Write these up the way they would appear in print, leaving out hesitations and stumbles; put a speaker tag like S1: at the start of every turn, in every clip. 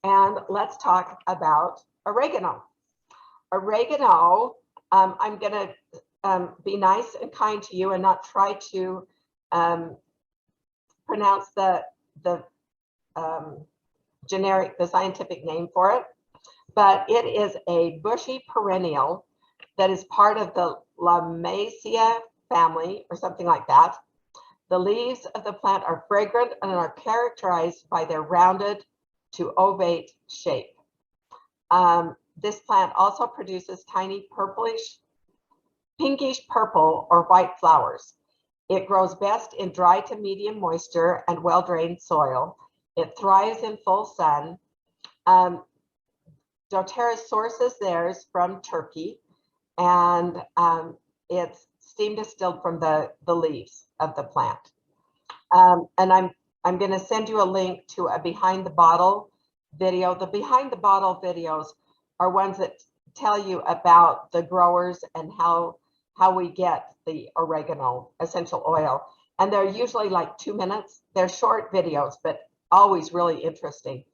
S1: and let's talk about oregano. Oregano, I'm going to be nice and kind to you and not try to pronounce the scientific name for it, but it is a bushy perennial that is part of the Lamiaceae family or something like that. The leaves of the plant are fragrant and are characterized by their rounded to ovate shape. This plant also produces tiny purplish, pinkish purple or white flowers. It grows best in dry to medium moisture and well-drained soil. It thrives in full sun. doTERRA sources theirs from Turkey, and it's steam distilled from the leaves of the plant. And I'm going to send you a link to a behind the bottle video. The behind the bottle videos are ones that tell you about the growers and how we get the oregano essential oil. And they're usually like 2 minutes. They're short videos, but always really interesting.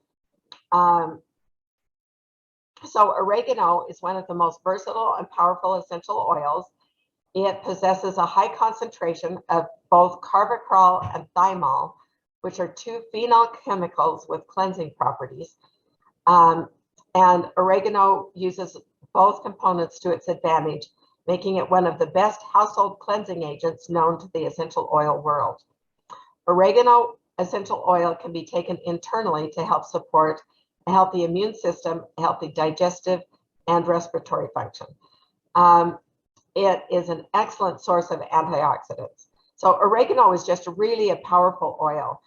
S1: So oregano is one of the most versatile and powerful essential oils. It possesses a high concentration of both carvacrol and thymol, which are two phenol chemicals with cleansing properties. And oregano uses both components to its advantage, making it one of the best household cleansing agents known to the essential oil world. Oregano essential oil can be taken internally to help support a healthy immune system, a healthy digestive and respiratory function. It is an excellent source of antioxidants. So oregano is just really a powerful oil.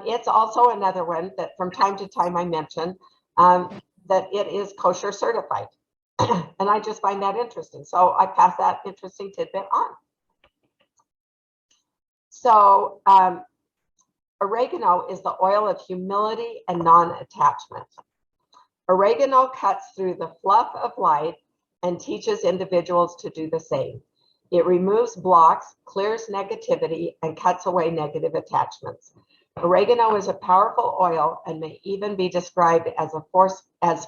S1: It's also another one that from time to time I mention that it is kosher certified. And I just find that interesting. So I pass that interesting tidbit on. So oregano is the oil of humility and non-attachment. Oregano cuts through the fluff of life and teaches individuals to do the same. It removes blocks, clears negativity, and cuts away negative attachments. Oregano is a powerful oil and may even be described as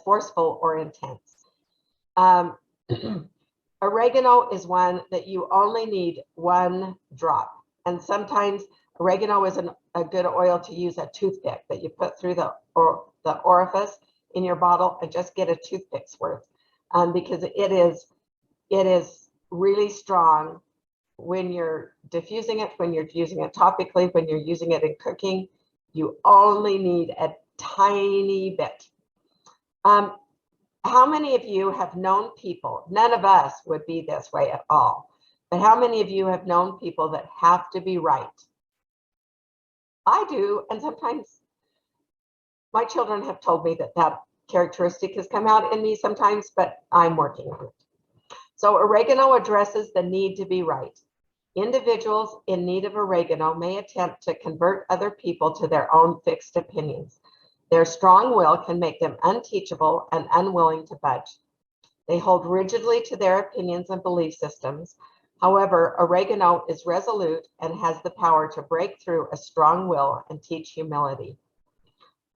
S1: forceful or intense. Oregano is one that you only need 1 drop. And sometimes oregano is a good oil to use a toothpick that you put through the orifice in your bottle and just get a toothpick's worth. Because it is really strong when you're diffusing it, when you're using it topically, when you're using it in cooking. You only need a tiny bit. How many of you have known people, none of us would be this way at all, but how many of you have known people that have to be right? I do, and sometimes my children have told me that characteristic has come out in me sometimes, but I'm working on it. So oregano addresses the need to be right. Individuals in need of oregano may attempt to convert other people to their own fixed opinions. Their strong will can make them unteachable and unwilling to budge. They hold rigidly to their opinions and belief systems. However, oregano is resolute and has the power to break through a strong will and teach humility.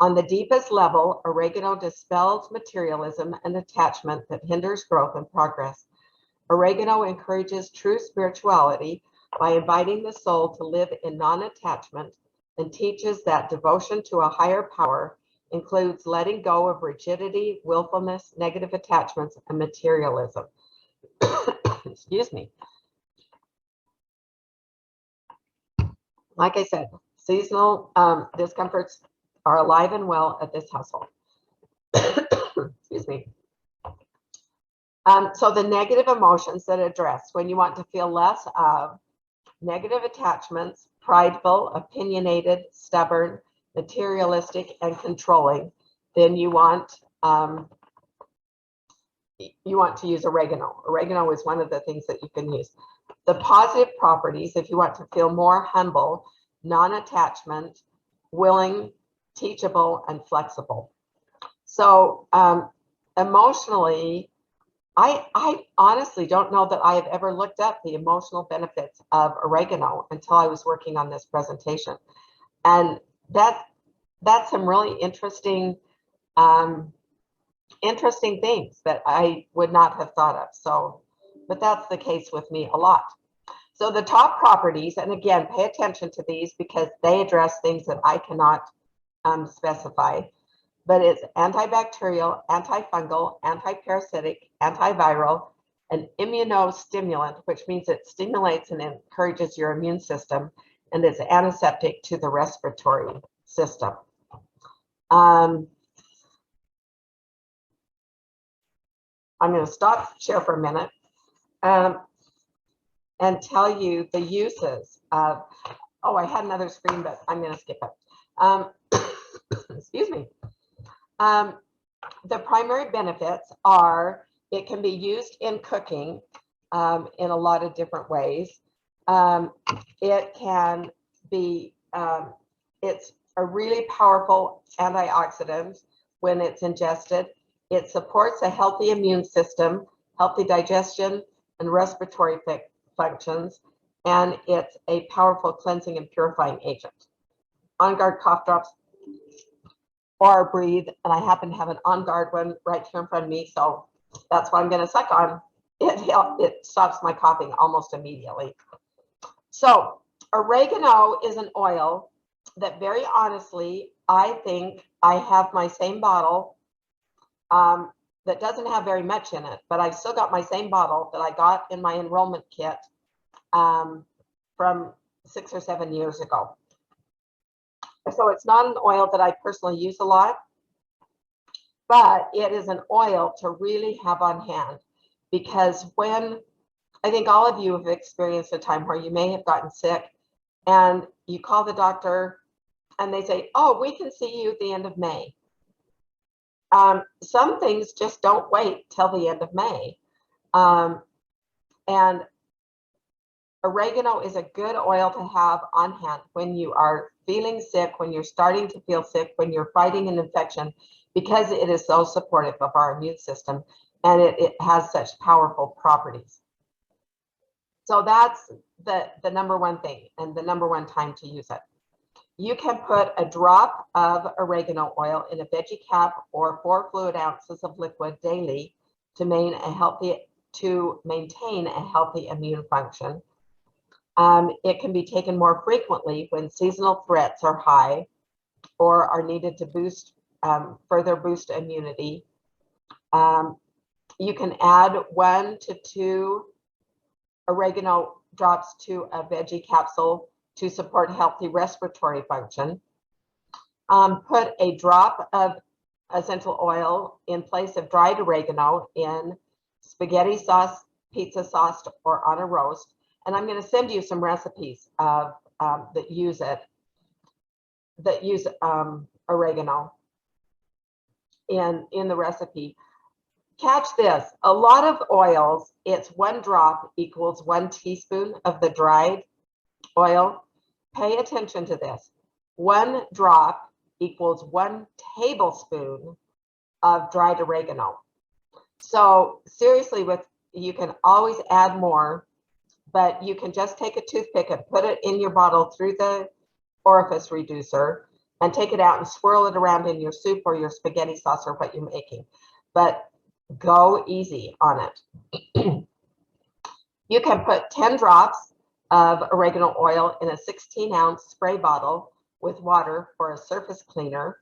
S1: On the deepest level, oregano dispels materialism and attachment that hinders growth and progress. Oregano encourages true spirituality by inviting the soul to live in non-attachment and teaches that devotion to a higher power includes letting go of rigidity, willfulness, negative attachments, and materialism. Excuse me. Like I said, seasonal discomforts are alive and well at this household. Excuse me. So the negative emotions that address when you want to feel less of negative attachments, prideful, opinionated, stubborn, materialistic, and controlling, then you want to use oregano. Oregano is one of the things that you can use. The positive properties, if you want to feel more humble, non-attachment, willing, teachable, and flexible. So emotionally, I honestly don't know that I have ever looked up the emotional benefits of oregano until I was working on this presentation. And that's some really interesting Interesting things that I would not have thought of. So, but that's the case with me a lot. So the top properties, and again, pay attention to these because they address things that I cannot specify, but it's antibacterial, antifungal, antiparasitic, antiviral, an immunostimulant, which means it stimulates and encourages your immune system, and it's antiseptic to the respiratory system. I'm going to stop share for a minute and tell you the uses of, oh, I had another screen, but I'm going to skip it. Excuse me. The primary benefits are it can be used in cooking in a lot of different ways. It can be, it's a really powerful antioxidant when it's ingested. It supports a healthy immune system, healthy digestion, and respiratory functions, and it's a powerful cleansing and purifying agent. On Guard cough drops or breathe, and I happen to have an On Guard one right here in front of me, so that's what I'm going to suck on. It stops my coughing almost immediately. So oregano is an oil that, very honestly, I think I have my same bottle that doesn't have very much in it, but I've still got my same bottle that I got in my enrollment kit from 6 or 7 years ago. So it's not an oil that I personally use a lot, but it is an oil to really have on hand, because when, I think all of you have experienced a time where you may have gotten sick and you call the doctor and they say, oh, we can see you at the end of May. Some things just don't wait till the end of May. And oregano is a good oil to have on hand when you are feeling sick, when you're starting to feel sick, when you're fighting an infection, because it is so supportive of our immune system and it has such powerful properties. So that's the number one thing and the number one time to use it. You can put a drop of oregano oil in a veggie cap or 4 fluid ounces of liquid daily to maintain a healthy immune function. It can be taken more frequently when seasonal threats are high or are needed to further boost immunity. You can add 1 to 2 oregano drops to a veggie capsule to support healthy respiratory function. Put a drop of essential oil in place of dried oregano in spaghetti sauce, pizza sauce, or on a roast. And I'm going to send you some recipes of that use oregano in the recipe. Catch this, a lot of oils, it's 1 drop equals 1 teaspoon of the dried oil. Pay attention to this. 1 drop equals 1 tablespoon of dried oregano. So seriously, you can always add more, but you can just take a toothpick and put it in your bottle through the orifice reducer and take it out and swirl it around in your soup or your spaghetti sauce or what you're making. But go easy on it. You can put 10 drops of oregano oil in a 16-ounce spray bottle with water for a surface cleaner.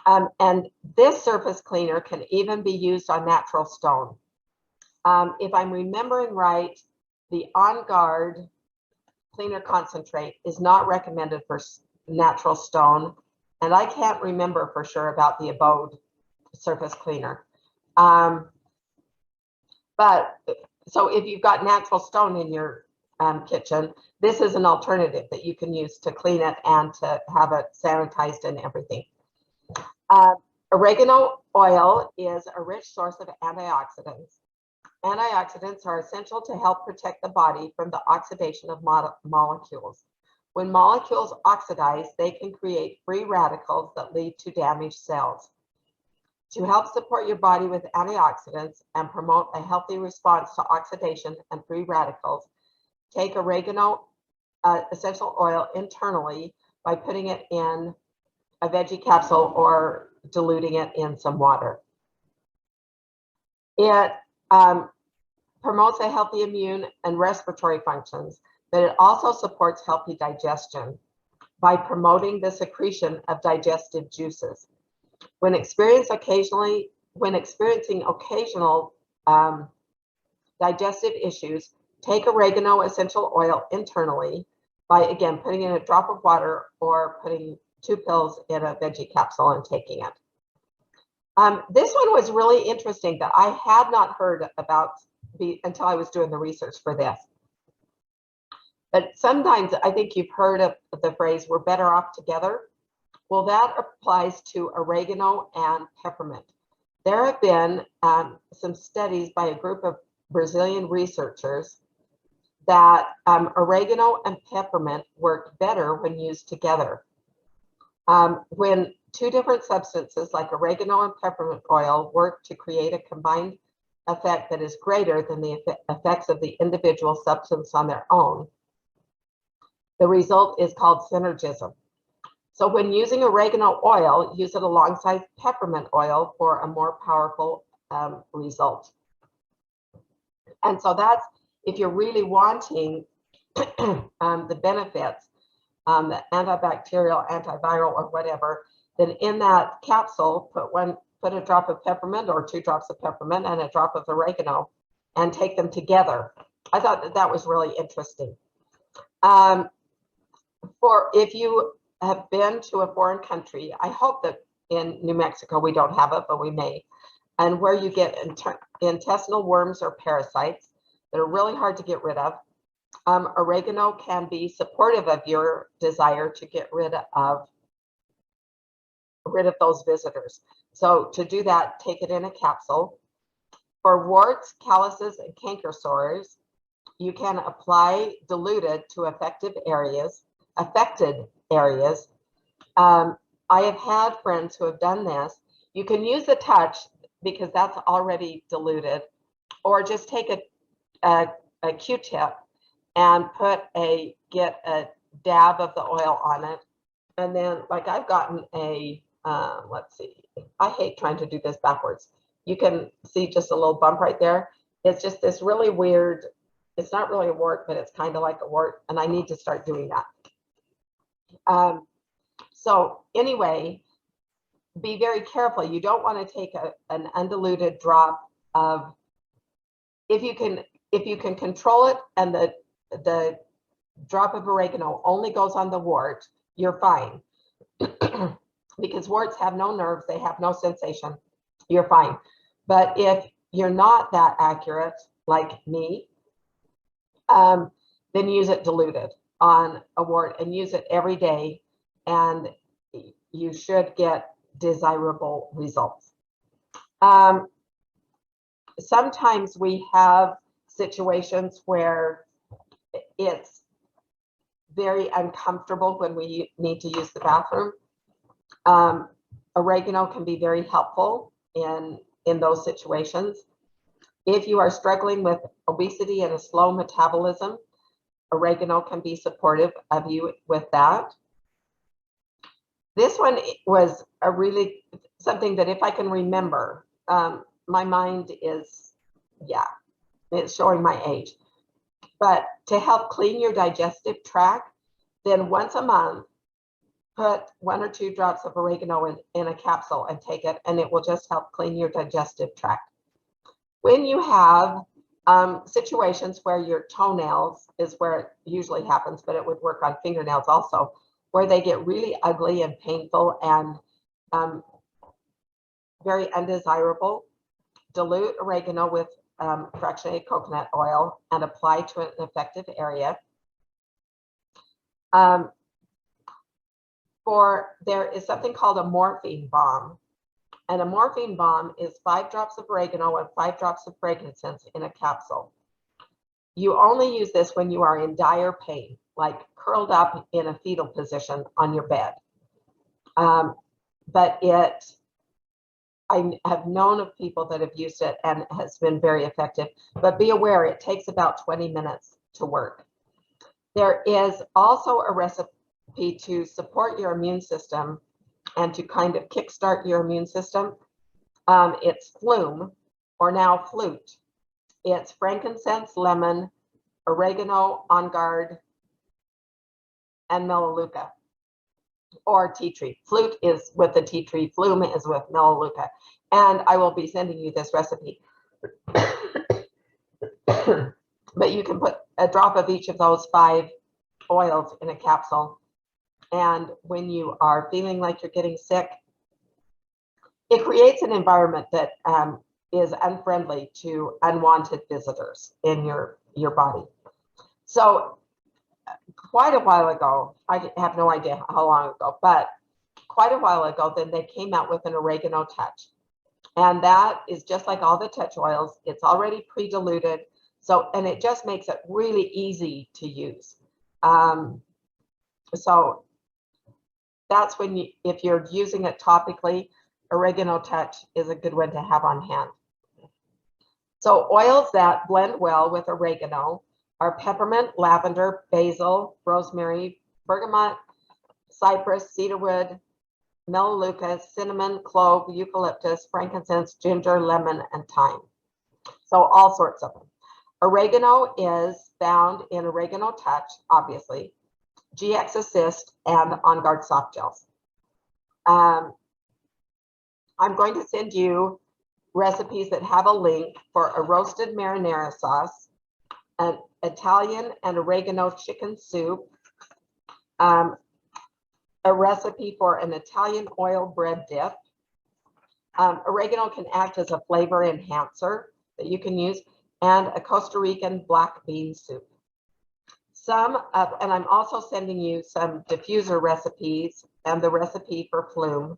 S1: And this surface cleaner can even be used on natural stone. If I'm remembering right, the On Guard cleaner concentrate is not recommended for natural stone, and I can't remember for sure about the Abode surface cleaner. But so if you've got natural stone in your kitchen, this is an alternative that you can use to clean it and to have it sanitized and everything. Oregano oil is a rich source of antioxidants. Antioxidants are essential to help protect the body from the oxidation of molecules. When molecules oxidize, they can create free radicals that lead to damaged cells. To help support your body with antioxidants and promote a healthy response to oxidation and free radicals, take oregano essential oil internally by putting it in a veggie capsule or diluting it in some water. It promotes a healthy immune and respiratory functions, but it also supports healthy digestion by promoting the secretion of digestive juices. When experiencing occasional digestive issues, take oregano essential oil internally by, again, putting in a drop of water or putting 2 pills in a veggie capsule and taking it. This one was really interesting that I had not heard about until I was doing the research for this. But sometimes I think you've heard of the phrase, we're better off together. Well, that applies to oregano and peppermint. There have been some studies by a group of Brazilian researchers that oregano and peppermint work better when used together. When 2 different substances like oregano and peppermint oil work to create a combined effect that is greater than the effects of the individual substance on their own, the result is called synergism. So when using oregano oil, use it alongside peppermint oil for a more powerful result. And so that's, if you're really wanting the benefits, the antibacterial, antiviral, or whatever, then in that capsule, put a drop of peppermint or 2 drops of peppermint and a drop of oregano and take them together. I thought that was really interesting. If you have been to a foreign country, I hope that in New Mexico we don't have it, but we may, and where you get intestinal worms or parasites that are really hard to get rid of, oregano can be supportive of your desire to get rid of those visitors. So to do that, take it in a capsule. For warts, calluses, and canker sores, you can apply diluted to affected areas. I have had friends who have done this. You can use the touch because that's already diluted, or just take a Q-tip and get a dab of the oil on it. And then, like, I've gotten let's see, I hate trying to do this backwards. You can see just a little bump right there. It's just this really weird, it's not really a wart, but it's kind of like a wart, and I need to start doing that. So anyway, be very careful. You don't want to take an undiluted drop of, if you can control it and the drop of oregano only goes on the wart, you're fine. Because warts have no nerves, they have no sensation, you're fine. But if you're not that accurate, like me, then use it diluted on a wart and use it every day, and you should get desirable results. Sometimes we have situations where it's very uncomfortable when we need to use the bathroom. Oregano can be very helpful in those situations. If you are struggling with obesity and a slow metabolism, oregano can be supportive of you with that. This one was something that, if I can remember, my mind is, it's showing my age. But to help clean your digestive tract, then once a month, put 1 or 2 drops of oregano in a capsule and take it, and it will just help clean your digestive tract. When you have situations where your toenails is where it usually happens, but it would work on fingernails also, where they get really ugly and painful and very undesirable, dilute oregano with fractionated coconut oil and apply to an affected area. There is something called a morphine balm. And a morphine balm is 5 drops of oregano and 5 drops of frankincense in a capsule. You only use this when you are in dire pain, like curled up in a fetal position on your bed. But I have known of people that have used it and it has been very effective. But be aware, it takes about 20 minutes to work. There is also a recipe to support your immune system and to kind of kickstart your immune system. It's Flume, or now Flute. It's frankincense, lemon, oregano, on guard, and melaleuca, or tea tree. Flute is with the tea tree, Flume is with melaleuca. And I will be sending you this recipe. But you can put a drop of each of those 5 oils in a capsule. And when you are feeling like you're getting sick, it creates an environment that is unfriendly to unwanted visitors in your body. So quite a while ago, I have no idea how long ago, but quite a while ago, then they came out with an oregano touch. And that is just like all the touch oils. It's already pre-diluted. So, and it just makes it really easy to use. So that's when you, if you're using it topically, oregano touch is a good one to have on hand. So oils that blend well with oregano are peppermint, lavender, basil, rosemary, bergamot, cypress, cedarwood, melaleuca, cinnamon, clove, eucalyptus, frankincense, ginger, lemon, and thyme. So all sorts of them. Oregano is found in Oregano Touch, obviously, GX Assist, and On Guard soft gels. I'm going to send you recipes that have a link for a roasted marinara sauce, an Italian and oregano chicken soup, a recipe for an Italian oil bread dip. Oregano can act as a flavor enhancer that you can use, and a Costa Rican black bean soup. And I'm also sending you some diffuser recipes and the recipe for Flume.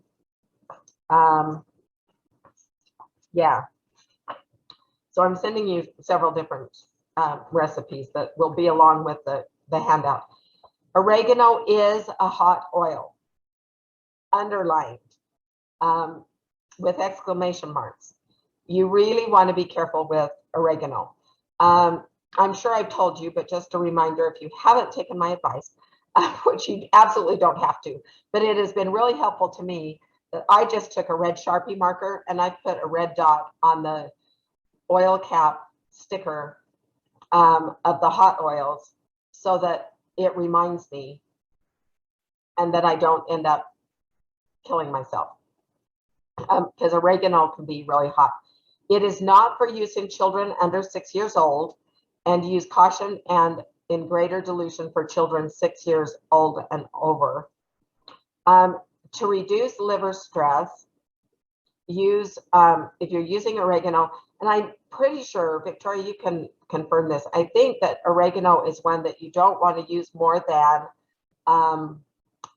S1: Yeah. So I'm sending you several different recipes that will be along with the handout. Oregano is a hot oil, underlined with exclamation marks. You really want to be careful with oregano. I'm sure I've told you, but just a reminder, if you haven't taken my advice, which you absolutely don't have to, but it has been really helpful to me that I just took a red Sharpie marker and I put a red dot on the oil cap sticker of the hot oils so that it reminds me and that I don't end up killing myself, because oregano can be really hot. It is not for use in children under 6 years old, and use caution and in greater dilution for children 6 years old and over. To reduce liver stress, use, if you're using oregano, and I'm pretty sure, Victoria, you can confirm this, I think that oregano is one that you don't want to use more than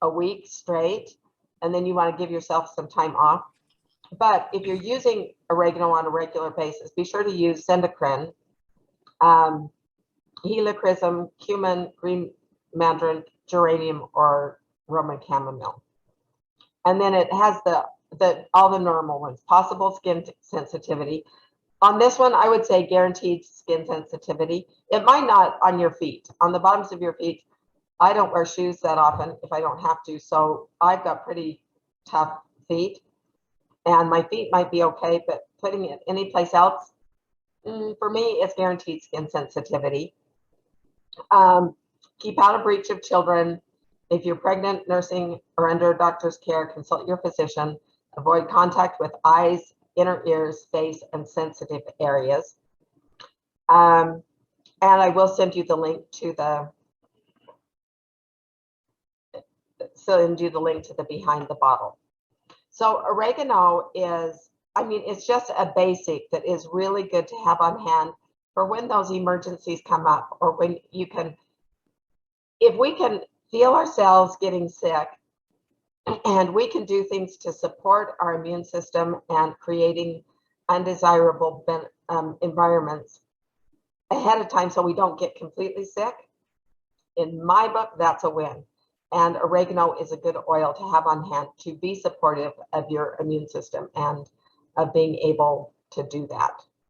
S1: a week straight, and then you want to give yourself some time off. But if you're using oregano on a regular basis, be sure to use Sendacrine, helichrysum, cumin, green mandarin, geranium, or Roman chamomile. And then it has all the normal ones, possible skin sensitivity. On this one, I would say guaranteed skin sensitivity. It might not on your feet, on the bottoms of your feet. I don't wear shoes that often if I don't have to, so I've got pretty tough feet, and my feet might be okay, but putting it any place else, for me, it's guaranteed skin sensitivity. Keep out of reach of children. If you're pregnant, nursing, or under a doctor's care, consult your physician. Avoid contact with eyes, inner ears, face, and sensitive areas. And I will send you the link to the behind the bottle. So oregano is, I mean, it's just a basic that is really good to have on hand for when those emergencies come up, or when you can, if we can feel ourselves getting sick and we can do things to support our immune system and creating undesirable environments ahead of time so we don't get completely sick, in my book, that's a win. And oregano is a good oil to have on hand to be supportive of your immune system and of being able to do that.